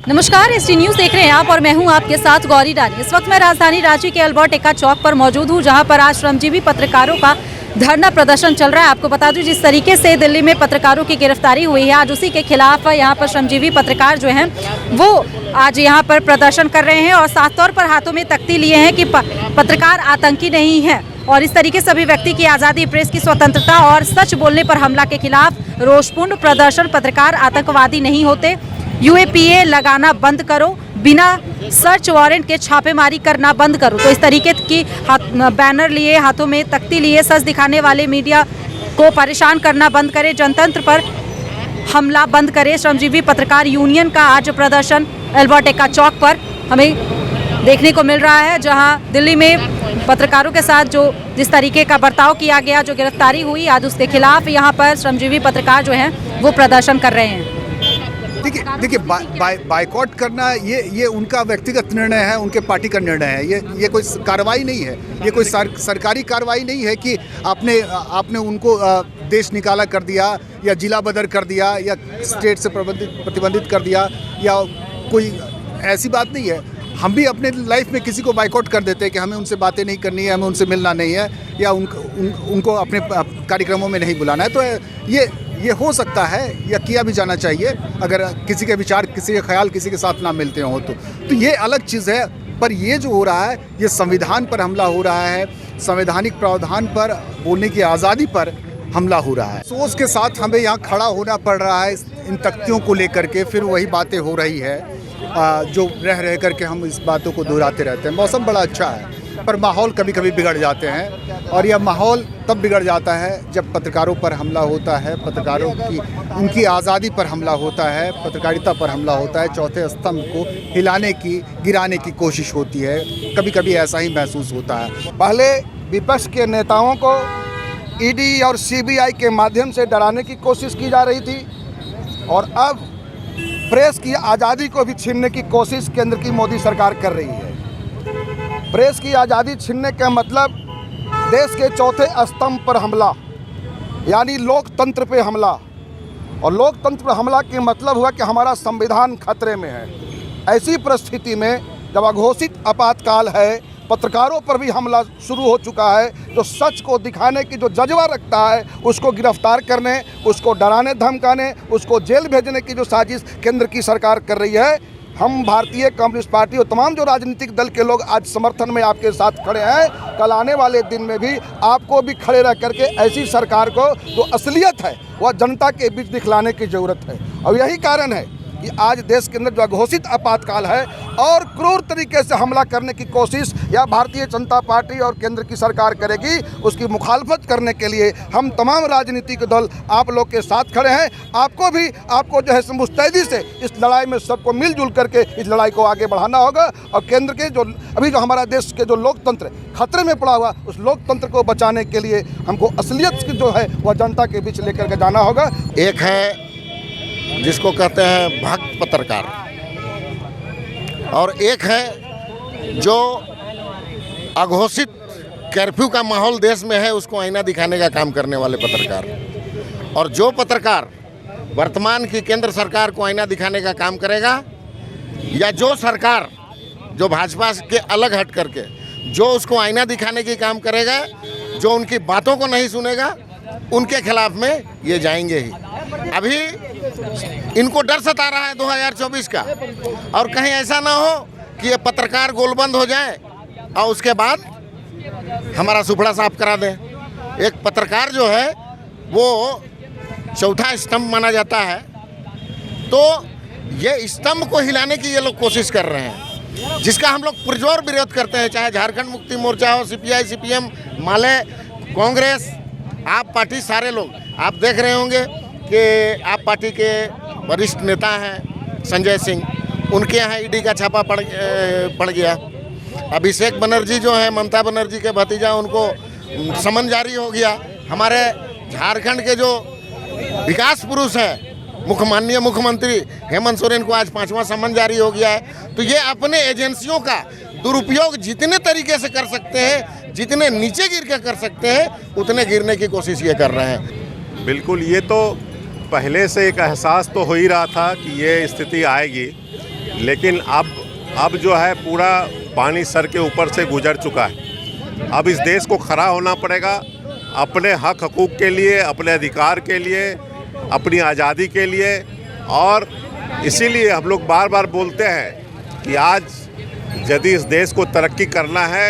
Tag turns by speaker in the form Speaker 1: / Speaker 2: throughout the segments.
Speaker 1: नमस्कार, ST news देख रहे हैं आप और मैं हूं आपके साथ गौरी रानी। इस वक्त मैं राजधानी रांची के अल्बर्ट एक्का चौक पर मौजूद हूं, जहां पर आज श्रमजीवी पत्रकारों का धरना प्रदर्शन चल रहा है। आपको बता दूं, जिस तरीके से दिल्ली में पत्रकारों की गिरफ्तारी हुई है, आज उसी के खिलाफ यहां पर श्रमजीवी पत्रकार जो हैं वो आज यहां पर प्रदर्शन कर रहे हैं और साफ तौर पर हाथों में तख्ती लिए हैं कि पत्रकार आतंकी नहीं है। और इस तरीके से अभिव्यक्ति की आज़ादी, प्रेस की स्वतंत्रता और सच बोलने पर हमला के खिलाफ रोषपूर्ण प्रदर्शन। पत्रकार आतंकवादी नहीं होते, यूएपीए लगाना बंद करो, बिना सर्च वारंट के छापेमारी करना बंद करो। तो इस तरीके की बैनर लिए, हाथों में तख्ती लिए, सच दिखाने वाले मीडिया को परेशान करना बंद करे, जनतंत्र पर हमला बंद करे। श्रमजीवी पत्रकार यूनियन का आज प्रदर्शन अल्बर्ट एक्का चौक पर हमें देखने को मिल रहा है, जहां दिल्ली में पत्रकारों के साथ जो जिस तरीके का बर्ताव किया गया, जो गिरफ्तारी हुई, आज उसके खिलाफ यहाँ पर श्रमजीवी पत्रकार जो हैं वो प्रदर्शन कर रहे हैं।
Speaker 2: देखिए बायकॉट करना ये उनका व्यक्तिगत निर्णय है, उनके पार्टी का निर्णय है। ये कोई कार्रवाई नहीं है, ये कोई सरकारी कार्रवाई नहीं है कि आपने उनको देश निकाला कर दिया या जिला बदर कर दिया या स्टेट से प्रतिबंधित कर दिया, या कोई ऐसी बात नहीं है। हम भी अपने लाइफ में किसी को बायकॉट कर देते हैं कि हमें उनसे बातें नहीं करनी है, हमें उनसे मिलना नहीं है, या उनको अपने कार्यक्रमों में नहीं बुलाना है। तो ये हो सकता है या किया भी जाना चाहिए, अगर किसी के विचार, किसी के ख्याल किसी के साथ ना मिलते हो तो ये अलग चीज़ है। पर ये जो हो रहा है, ये संविधान पर हमला हो रहा है, संवैधानिक प्रावधान पर, बोलने की आज़ादी पर हमला हो रहा है। सोच के साथ हमें यहाँ खड़ा होना पड़ रहा है इन तख्तियों को लेकर के। फिर वही बातें हो रही है जो रह करके हम इस बातों को दोहराते रहते हैं। मौसम बड़ा अच्छा है, पर माहौल कभी कभी बिगड़ जाते हैं, और यह माहौल तब बिगड़ जाता है जब पत्रकारों पर हमला होता है, पत्रकारों की उनकी आज़ादी पर हमला होता है, पत्रकारिता पर हमला होता है, चौथे स्तंभ को हिलाने की, गिराने की कोशिश होती है। कभी कभी ऐसा ही महसूस होता है।
Speaker 3: पहले विपक्ष के नेताओं को ईडी और सीबीआई के माध्यम से डराने की कोशिश की जा रही थी, और अब प्रेस की आज़ादी को भी छीनने की कोशिश केंद्र की मोदी सरकार कर रही है। प्रेस की आज़ादी छीनने का मतलब देश के चौथे स्तंभ पर हमला, यानी लोकतंत्र पे हमला। और लोकतंत्र पर हमला के मतलब हुआ कि हमारा संविधान खतरे में है। ऐसी परिस्थिति में जब अघोषित आपातकाल है, पत्रकारों पर भी हमला शुरू हो चुका है। जो सच को दिखाने की जो जज्बा रखता है, उसको गिरफ्तार करने, उसको डराने धमकाने, उसको जेल भेजने की जो साजिश केंद्र की सरकार कर रही है। हम भारतीय कम्युनिस्ट पार्टी और तमाम जो राजनीतिक दल के लोग आज समर्थन में आपके साथ खड़े हैं। कल आने वाले दिन में भी आपको भी खड़े रह करके ऐसी सरकार को जो असलियत है वह जनता के बीच दिखलाने की ज़रूरत है। और यही कारण है कि आज देश के अंदर जो घोषित आपातकाल है और क्रूर तरीके से हमला करने की कोशिश या भारतीय जनता पार्टी और केंद्र की सरकार करेगी, उसकी मुखालफत करने के लिए हम तमाम राजनीतिक दल आप लोग के साथ खड़े हैं। आपको जो है मुस्तैदी से इस लड़ाई में सबको मिलजुल करके इस लड़ाई को आगे बढ़ाना होगा। और केंद्र के जो हमारा देश के जो लोकतंत्र खतरे में पड़ा हुआ, उस लोकतंत्र को बचाने के लिए हमको असलियत जो है वह जनता के बीच लेकर के जाना होगा।
Speaker 4: एक है जिसको कहते हैं भक्त पत्रकार, और एक है जो अघोषित कर्फ्यू का माहौल देश में है उसको आईना दिखाने का काम करने वाले पत्रकार। और जो पत्रकार वर्तमान की केंद्र सरकार को आईना दिखाने का काम करेगा, या जो सरकार जो भाजपा के अलग हट करके जो उसको आईना दिखाने की काम करेगा, जो उनकी बातों को नहीं सुनेगा, उनके खिलाफ में ये जाएंगे ही। अभी इनको डर सता रहा है 2024 का, और कहीं ऐसा ना हो कि ये पत्रकार गोलबंद हो जाए और उसके बाद हमारा सुपड़ा साफ करा दें। एक पत्रकार जो है वो चौथा स्तंभ माना जाता है, तो ये स्तंभ को हिलाने की ये लोग कोशिश कर रहे हैं, जिसका हम लोग पुरजोर विरोध करते हैं। चाहे झारखंड मुक्ति मोर्चा हो, सीपीआई, सीपीएम, माले, कांग्रेस, आप पार्टी, सारे लोग। आप देख रहे होंगे कि आप पार्टी के वरिष्ठ नेता हैं संजय सिंह, उनके यहाँ ईडी का छापा पड़ गया। अभिषेक बनर्जी जो है, ममता बनर्जी के भतीजा, उनको समन जारी हो गया। हमारे झारखंड के जो विकास पुरुष हैं, माननीय मुख्यमंत्री हेमंत सोरेन को आज 5वां समन जारी हो गया है। तो ये अपने एजेंसियों का दुरुपयोग जितने तरीके से कर सकते हैं, जितने नीचे गिर के कर सकते हैं, उतने गिरने की कोशिश ये कर रहे हैं।
Speaker 5: बिल्कुल, ये तो पहले से एक एहसास तो हो ही रहा था कि ये स्थिति आएगी, लेकिन अब जो है पूरा पानी सर के ऊपर से गुजर चुका है। अब इस देश को खड़ा होना पड़ेगा अपने हक हकूक़ के लिए, अपने अधिकार के लिए, अपनी आज़ादी के लिए। और इसीलिए हम लोग बार बार बोलते हैं कि आज यदि इस देश को तरक्की करना है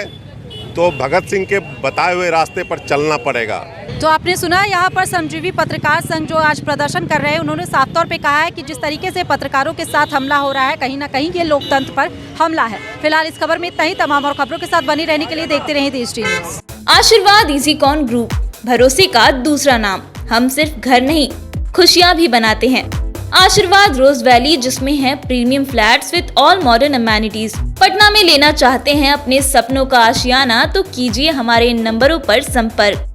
Speaker 5: तो भगत सिंह के बताए हुए रास्ते पर चलना पड़ेगा।
Speaker 1: तो आपने सुना यहाँ पर श्रमजीवी पत्रकार संघ जो आज प्रदर्शन कर रहे हैं, उन्होंने साफ तौर पे कहा है कि जिस तरीके से पत्रकारों के साथ हमला हो रहा है, कहीं ना कहीं ये लोकतंत्र पर हमला है। फिलहाल इस खबर में इतना ही। तमाम और खबरों के साथ बनी रहने के लिए देखते रहिए देश टीवी न्यूज़।
Speaker 6: आशीर्वाद इजीकॉन ग्रुप, भरोसे का दूसरा नाम। हम सिर्फ घर नहीं, खुशियाँ भी बनाते हैं। आशीर्वाद रोज वैली, जिसमें है premium flats with all modern amenities. Patna में लेना चाहते हैं अपने सपनों का आशियाना, तो कीजिए हमारे इन नंबरों पर संपर्क।